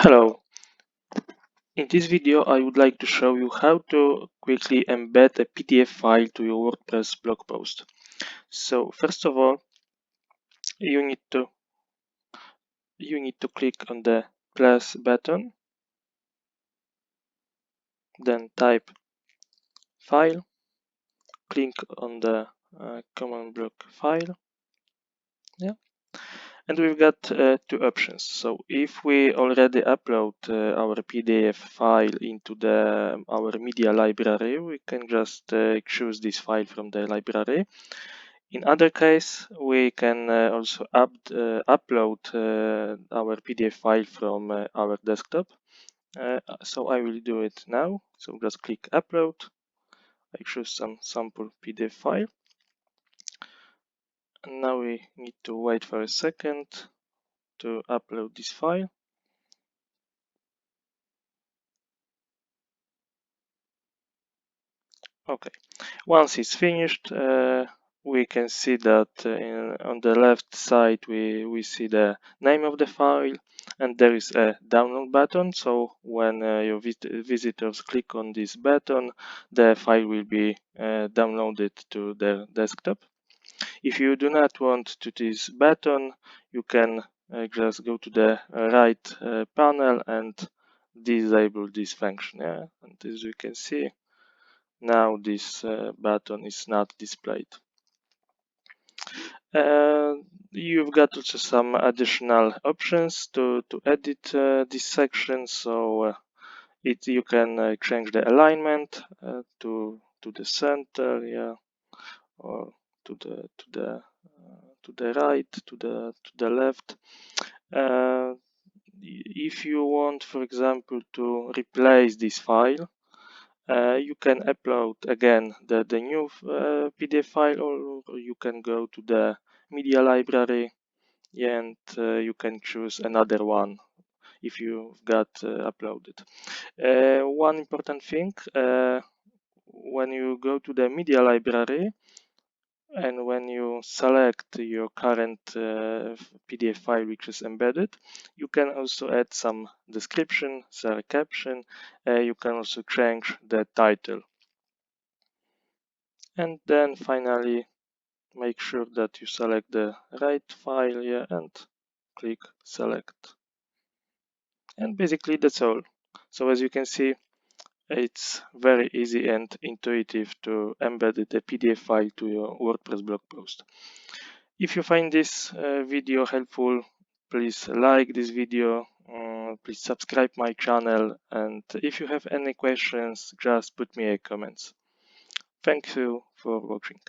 Hello, in this video I would like to show you how to quickly embed a PDF file to your WordPress blog post. So first of all, you need to click on the plus button, then type file, click on the command block file, yeah, and we've got two options. So if we already upload our PDF file into our media library, we can just choose this file from the library. In other case, we can also upload our PDF file from our desktop. So I will do it now. So just click upload. I choose some sample PDF file. And now we need to wait for a second to upload this file. Okay, once it's finished, we can see that on the left side we see the name of the file, and there is a download button. So when your visitors click on this button, the file will be downloaded to their desktop. If you do not want to this button, you can just go to the right panel and disable this function. Yeah? And as you can see, now this button is not displayed. You've got also some additional options to edit this section. So you can change the alignment to the center, yeah, or to the right, to the left. If you want, for example, to replace this file, you can upload again the new PDF file, or you can go to the media library and you can choose another one if you've got uploaded. One important thing, when you go to the media library and when you select your current PDF file which is embedded, you can also add some description, some caption. You can also change the title. And then finally make sure that you select the right file here and click select. And basically that's all. So as you can see, it's very easy and intuitive to embed the PDF file to your WordPress blog post. If you find this video helpful, please like this video, please subscribe my channel, and if you have any questions, just put me a comments. Thank you for watching.